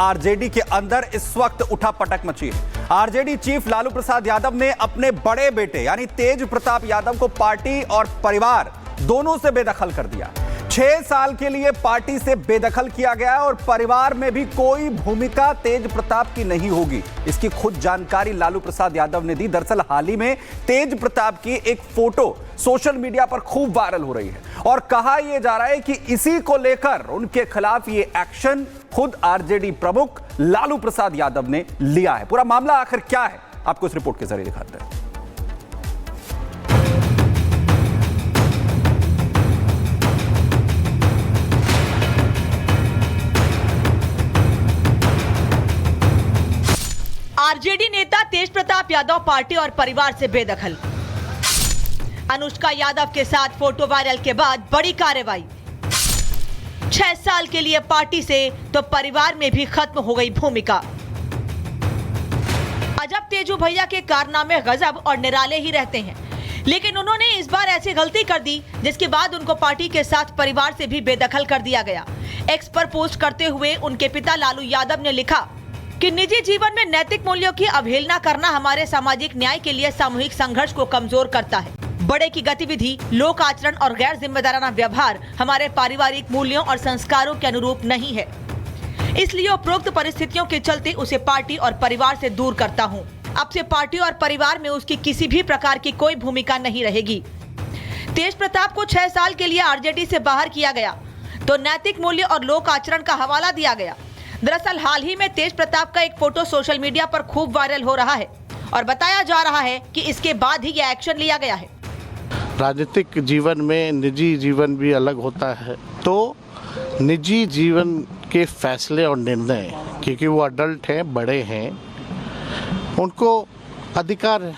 RJD के अंदर इस वक्त उठापटक मची है। आरजेडी चीफ लालू प्रसाद यादव ने अपने बड़े बेटे यानी तेज प्रताप यादव को पार्टी और परिवार दोनों से बेदखल कर दिया। 6 साल के लिए पार्टी से बेदखल किया गया और परिवार में भी कोई भूमिका तेज प्रताप की नहीं होगी। इसकी खुद जानकारी लालू प्रसाद यादव ने दी। दरअसल हाल ही में तेज प्रताप की एक फोटो सोशल मीडिया पर खूब वायरल हो रही है और कहा यह जा रहा है कि इसी को लेकर उनके खिलाफ ये एक्शन खुद आरजेडी प्रमुख लालू प्रसाद यादव ने लिया है। पूरा मामला आखिर क्या है, आपको इस रिपोर्ट के जरिए दिखाते हैं। आरजेडी नेता तेज प्रताप यादव पार्टी और परिवार से बेदखल। अनुष्का यादव के साथ फोटो वायरल के बाद बड़ी कार्रवाई। 6 साल के लिए पार्टी से तो परिवार में भी खत्म हो गई भूमिका। अजब तेजू भैया के कारनामे गजब और निराले ही रहते हैं, लेकिन उन्होंने इस बार ऐसी गलती कर दी जिसके बाद उनको पार्टी के साथ परिवार से भी बेदखल कर दिया गया। एक्स पर पोस्ट करते हुए उनके पिता लालू यादव ने लिखा कि निजी जीवन में नैतिक मूल्यों की अवहेलना करना हमारे सामाजिक न्याय के लिए सामूहिक संघर्ष को कमजोर करता है। बड़े की गतिविधि, लोक आचरण और गैर जिम्मेदाराना व्यवहार हमारे पारिवारिक मूल्यों और संस्कारों के अनुरूप नहीं है, इसलिए उपरोक्त परिस्थितियों के चलते उसे पार्टी और परिवार से दूर करता हूं। अब से पार्टी और परिवार में उसकी किसी भी प्रकार की कोई भूमिका नहीं रहेगी। तेज प्रताप को 6 साल के लिए आरजेडी से बाहर किया गया तो नैतिक मूल्य और लोक आचरण का हवाला दिया गया। दरअसल हाल ही में तेज प्रताप का एक फोटो सोशल मीडिया पर खूब वायरल हो रहा है और बताया जा रहा है कि इसके बाद ही यह एक्शन लिया गया है। राजनीतिक जीवन में निजी जीवन भी अलग होता है, तो निजी जीवन के फैसले और निर्णय, क्योंकि वो अडल्ट हैं, बड़े हैं, उनको अधिकार है,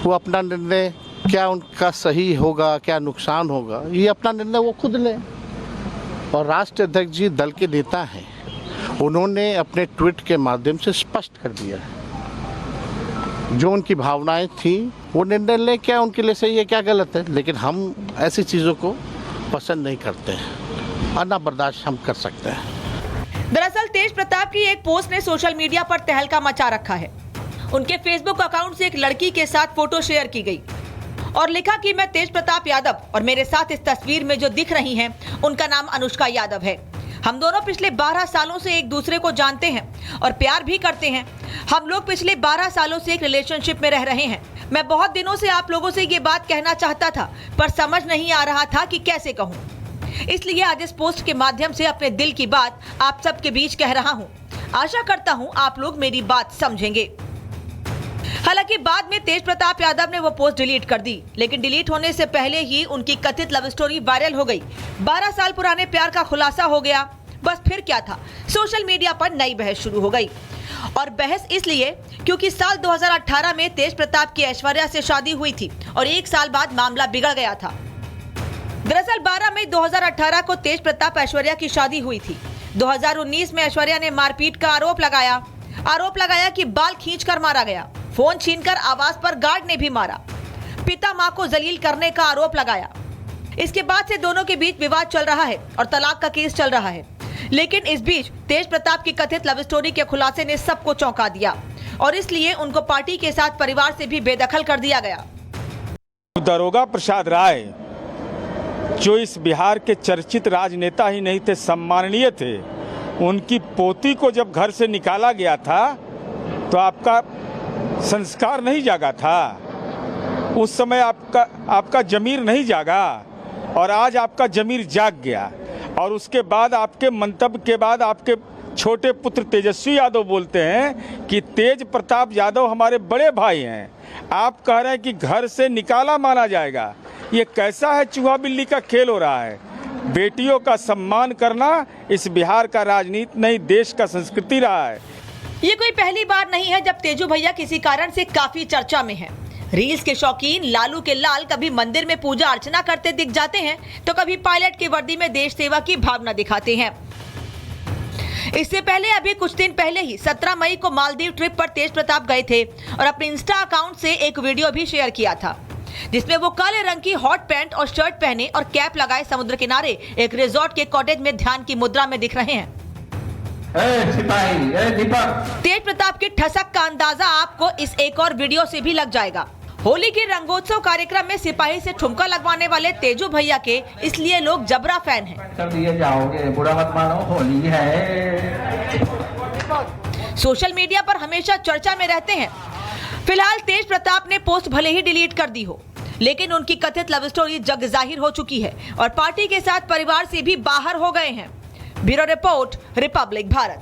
वो अपना निर्णय क्या उनका सही होगा, क्या नुकसान होगा, ये अपना निर्णय वो खुद लें। और राष्ट्रीय अध्यक्ष जी दल के नेता हैं, उन्होंने अपने ट्वीट के माध्यम से स्पष्ट कर दिया है जो उनकी भावनाएं थी वो निर्णय ले, क्या उनके लिए सही है क्या गलत है, लेकिन हम ऐसी चीज़ों को पसंद नहीं करते हैं और ना बर्दाश्त हम कर सकते हैं। दरअसल तेज प्रताप की एक पोस्ट ने सोशल मीडिया पर तहलका मचा रखा है। उनके फेसबुक अकाउंट से एक लड़की के साथ फोटो शेयर की गई और लिखा कि मैं तेज प्रताप यादव और मेरे साथ इस तस्वीर में जो दिख रही हैं उनका नाम अनुष्का यादव है। हम दोनों पिछले 12 सालों से एक दूसरे को जानते हैं और प्यार भी करते हैं। हम लोग पिछले 12 सालों से एक रिलेशनशिप में रह रहे हैं। मैं बहुत दिनों से आप लोगों से ये बात कहना चाहता था पर समझ नहीं आ रहा था कि कैसे कहूँ, इसलिए आज इस पोस्ट के माध्यम से अपने दिल की बात आप सबके बीच कह रहा हूँ। आशा करता हूँ आप लोग मेरी बात समझेंगे। हालांकि बाद में तेज प्रताप यादव ने वो पोस्ट डिलीट कर दी, लेकिन डिलीट होने से पहले ही उनकी कथित लव स्टोरी वायरल हो गई। 12 साल पुराने प्यार का खुलासा हो गया। बस फिर क्या था, सोशल मीडिया पर नई बहस शुरू हो गई। और बहस इसलिए क्योंकि साल 2018 में तेज प्रताप की ऐश्वर्या से शादी हुई थी और 1 साल बाद मामला बिगड़ गया था। दरअसल 12 मई 2018 को तेज प्रताप ऐश्वर्या की शादी हुई थी। 2019 में ऐश्वर्या ने मारपीट का आरोप लगाया कि बाल खींचकर मारा गया, फोन छीनकर आवास पर गार्ड ने भी मारा, पिता मां को जलील करने का आरोप लगाया। इसके बाद से दोनों के बीच विवाद चल रहा है और तलाक का केस चल रहा है। लेकिन इस बीच तेज प्रताप की कथित लव स्टोरी के खुलासे ने सबको चौंका दिया और इसलिए उनको पार्टी के साथ परिवार से भी बेदखल कर दिया गया। दरोगा प्रसाद राय जो इस बिहार के चर्चित राजनेता ही नहीं थे, सम्माननीय थे, उनकी पोती को जब घर से निकाला गया था तो आपका संस्कार नहीं जागा था, उस समय आपका जमीर नहीं जागा और आज आपका जमीर जाग गया। और उसके बाद आपके मंतव्य के बाद आपके छोटे पुत्र तेजस्वी यादव बोलते हैं कि तेज प्रताप यादव हमारे बड़े भाई हैं। आप कह रहे हैं कि घर से निकाला माना जाएगा। ये कैसा है, चूहा बिल्ली का खेल हो रहा है। बेटियों का सम्मान करना इस बिहार का राजनीति नहीं, देश का संस्कृति रहा है। ये कोई पहली बार नहीं है जब तेजू भैया किसी कारण से काफी चर्चा में हैं। रील्स के शौकीन लालू के लाल कभी मंदिर में पूजा अर्चना करते दिख जाते हैं तो कभी पायलट की वर्दी में देश सेवा की भावना दिखाते हैं। इससे पहले अभी कुछ दिन पहले ही 17 मई को मालदीव ट्रिप पर तेज प्रताप गए थे और अपने इंस्टा अकाउंट से एक वीडियो भी शेयर किया था जिसमें वो काले रंग की हॉट पैंट और शर्ट पहने और कैप लगाए समुद्र किनारे एक रिजॉर्ट के कॉटेज में ध्यान की मुद्रा में दिख रहे हैं। तेज प्रताप की ठसक का अंदाजा आपको इस एक और वीडियो से भी लग जाएगा। होली के रंगोत्सव कार्यक्रम में सिपाही से ठुमका लगवाने वाले तेजू भैया के इसलिए लोग जबरा फैन हैं। कर दिए जाओगे, बुरा मत मानो, होली है। सोशल मीडिया पर हमेशा चर्चा में रहते हैं। फिलहाल तेज प्रताप ने पोस्ट भले ही डिलीट कर दी हो, लेकिन उनकी कथित लव स्टोरी जग जाहिर हो चुकी है और पार्टी के साथ परिवार से भी बाहर हो गए हैं। Bureau report, Republic Bharat.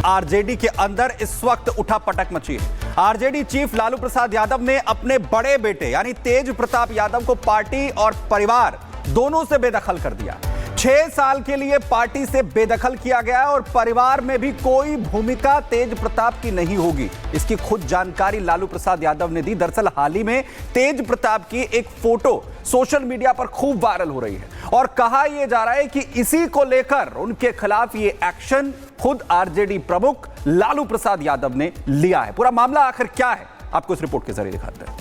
RJD के अंदर इस वक्त उठापटक मची है। आरजेडी चीफ लालू प्रसाद यादव ने अपने बड़े बेटे यानी तेज प्रताप यादव को पार्टी और परिवार दोनों से बेदखल कर दिया। 6 साल के लिए पार्टी से बेदखल किया गया और परिवार में भी कोई भूमिका तेज प्रताप की नहीं होगी। इसकी खुद जानकारी लालू प्रसाद यादव ने दी। दरअसल हाल ही में तेज प्रताप की एक फोटो सोशल मीडिया पर खूब वायरल हो रही है और कहा यह जा रहा है कि इसी को लेकर उनके खिलाफ ये एक्शन खुद आरजेडी प्रमुख लालू प्रसाद यादव ने लिया है। पूरा मामला आखिर क्या है, आपको इस रिपोर्ट के जरिए दिखाते हैं।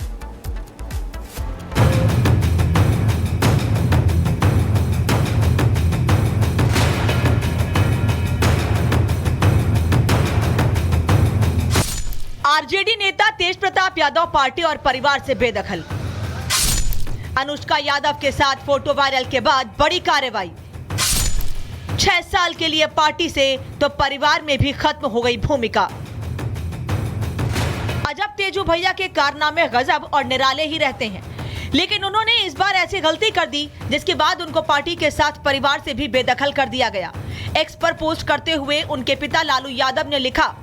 आरजेडी नेता तेज प्रताप यादव पार्टी और परिवार से बेदखल। अनुष्का यादव के साथ फोटो वायरल के बाद बड़ी कार्रवाई। 6 साल के लिए पार्टी से तो परिवार में भी खत्म हो गई भूमिका। अजब तेजू भैया के कारनामे गजब और निराले ही रहते हैं, लेकिन उन्होंने इस बार ऐसी गलती कर दी जिसके बाद उनको पार्टी के साथ परिवार से भी बेदखल कर दिया गया। एक्स पर पोस्ट करते हुए उनके पिता लालू यादव ने लिखा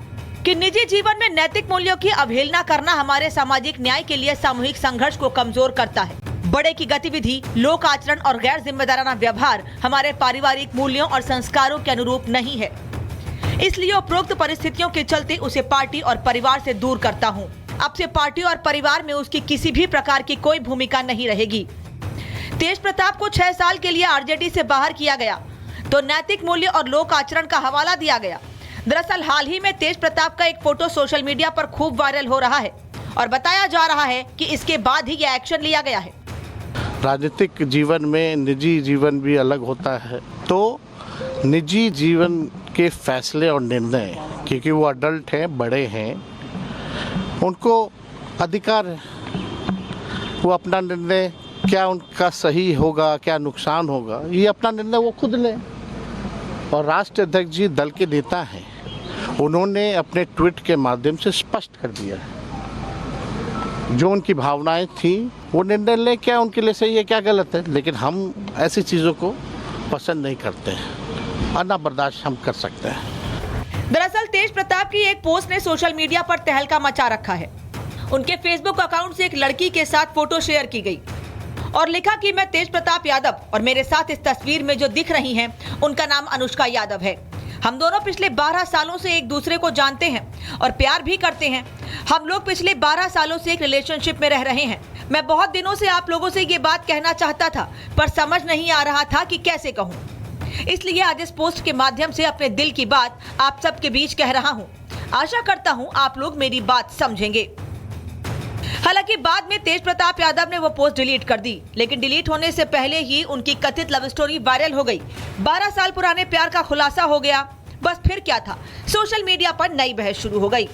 कि निजी जीवन में नैतिक मूल्यों की अवहेलना करना हमारे सामाजिक न्याय के लिए सामूहिक संघर्ष को कमजोर करता है। बड़े की गतिविधि, लोक आचरण और गैर जिम्मेदाराना व्यवहार हमारे पारिवारिक मूल्यों और संस्कारों के अनुरूप नहीं है, इसलिए उपरोक्त परिस्थितियों के चलते उसे पार्टी और परिवार से दूर करता हूं। अब से पार्टी और परिवार में उसकी किसी भी प्रकार की कोई भूमिका नहीं रहेगी। तेज प्रताप को 6 साल के लिए आरजेडी से बाहर किया गया तो नैतिक मूल्य और लोक आचरण का हवाला दिया गया। दरअसल हाल ही में तेज प्रताप का एक फोटो सोशल मीडिया पर खूब वायरल हो रहा है और बताया जा रहा है कि इसके बाद ही यह एक्शन लिया गया है। राजनीतिक जीवन में निजी जीवन भी अलग होता है, तो निजी जीवन के फैसले और निर्णय, क्योंकि वो अडल्ट हैं, बड़े हैं, उनको अधिकार है। वो अपना निर्णय, क्या उनका सही होगा, क्या नुकसान होगा, ये अपना निर्णय वो खुद लें। और राष्ट्रीय अध्यक्ष जी दल के नेता हैं, उन्होंने अपने ट्वीट के माध्यम से स्पष्ट कर दिया है जो उनकी भावनाएं थी वो निर्णय ले, क्या उनके लिए सही है क्या गलत है, लेकिन हम ऐसी चीज़ों को पसंद नहीं करते हैं और ना बर्दाश्त हम कर सकते हैं। दरअसल तेज प्रताप की एक पोस्ट ने सोशल मीडिया पर तहलका मचा रखा है। उनके फेसबुक अकाउंट से एक लड़की के साथ फोटो शेयर की गई और लिखा कि मैं तेज प्रताप यादव और मेरे साथ इस तस्वीर में जो दिख रही हैं उनका नाम अनुष्का यादव है। हम दोनों पिछले 12 सालों से एक दूसरे को जानते हैं और प्यार भी करते हैं। हम लोग पिछले 12 सालों से एक रिलेशनशिप में रह रहे हैं। मैं बहुत दिनों से आप लोगों से ये बात कहना चाहता था पर समझ नहीं आ रहा था कि कैसे कहूँ, इसलिए आज इस पोस्ट के माध्यम से अपने दिल की बात आप सबके बीच कह रहा हूँ। आशा करता हूँ आप लोग मेरी बात समझेंगे। हालांकि बाद में तेज प्रताप यादव ने वो पोस्ट डिलीट कर दी, लेकिन डिलीट होने से पहले ही उनकी कथित लव स्टोरी वायरल हो गई। 12 साल पुराने प्यार का खुलासा हो गया। बस फिर क्या था, सोशल मीडिया पर नई बहस शुरू हो गई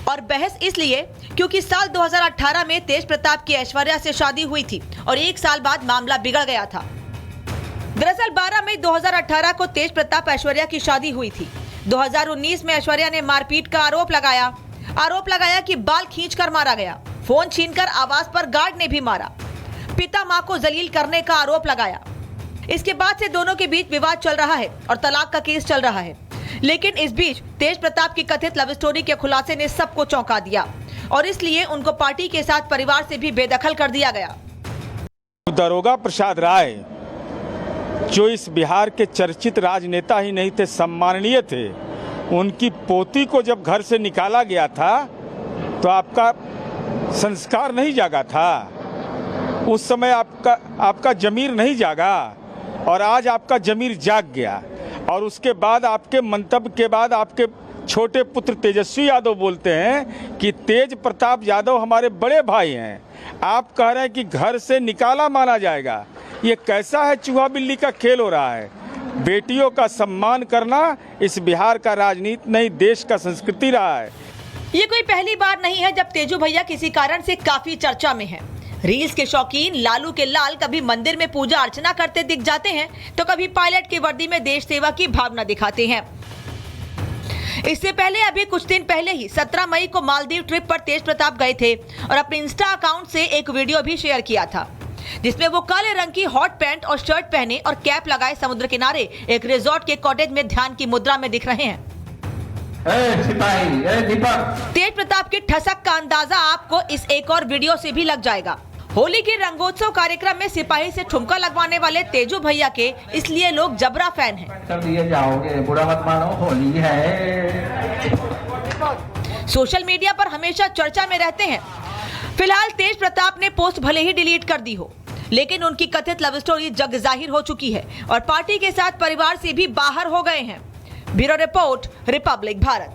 और बहस इसलिए क्योंकि साल 2018 में तेज प्रताप की ऐश्वर्या से शादी हुई थी और 1 साल बाद मामला बिगड़ गया था। दरअसल 12 मई 2018 को तेज प्रताप ऐश्वर्या की शादी हुई थी। 2019 में ऐश्वर्या ने मारपीट का आरोप लगाया कि बाल खींचकर मारा गया, फोन छीनकर आवास पर गार्ड ने भी मारा, पिता मां को जलील करने का आरोप लगाया। इसके बाद से दोनों के बीच विवाद चल रहा है और तलाक का केस चल रहा है। लेकिन इस बीच तेज प्रताप की कथित लव स्टोरी के खुलासे ने सबको चौंका दिया और इसलिए उनको पार्टी के साथ परिवार से भी बेदखल कर दिया गया। दरोगा प्रसाद राय, जो इस बिहार के चर्चित राजनेता ही नहीं थे, सम्माननीय थे, उनकी पोती को जब घर से निकाला गया था तो आपका संस्कार नहीं जागा था। उस समय आपका जमीर नहीं जागा और आज आपका जमीर जाग गया। और उसके बाद आपके मंतव्य के बाद आपके छोटे पुत्र तेजस्वी यादव बोलते हैं कि तेज प्रताप यादव हमारे बड़े भाई हैं। आप कह रहे हैं कि घर से निकाला माना जाएगा। ये कैसा है, चूहा बिल्ली का खेल हो रहा है। बेटियों का सम्मान करना इस बिहार का राजनीति नहीं, देश का संस्कृति रहा है। ये कोई पहली बार नहीं है जब तेजू भैया किसी कारण से काफी चर्चा में हैं। रील्स के शौकीन लालू के लाल कभी मंदिर में पूजा अर्चना करते दिख जाते हैं तो कभी पायलट की वर्दी में देश सेवा की भावना दिखाते हैं। इससे पहले अभी कुछ दिन पहले ही 17 मई को मालदीव ट्रिप पर तेज प्रताप गए थे और अपने इंस्टा अकाउंट से एक वीडियो भी शेयर किया था जिसमें वो काले रंग की हॉट पैंट और शर्ट पहने और कैप लगाए समुद्र किनारे एक रिजॉर्ट के कॉटेज में ध्यान की मुद्रा में दिख रहे हैं। तेज प्रताप की ठसक का अंदाजा आपको इस एक और वीडियो से भी लग जाएगा। होली के रंगोत्सव कार्यक्रम में सिपाही से ठुमका लगवाने वाले तेजू भैया के इसलिए लोग जबरा फैन हैं। कर दिए जाओगे, बुरा मत मानो, होली है। सोशल मीडिया पर हमेशा चर्चा में रहते हैं। फिलहाल तेज प्रताप ने पोस्ट भले ही डिलीट कर दी हो, लेकिन उनकी कथित लव स्टोरी जग जाहिर हो चुकी है और पार्टी के साथ परिवार से भी बाहर हो गए हैं। Bureau report, Republic Bharat.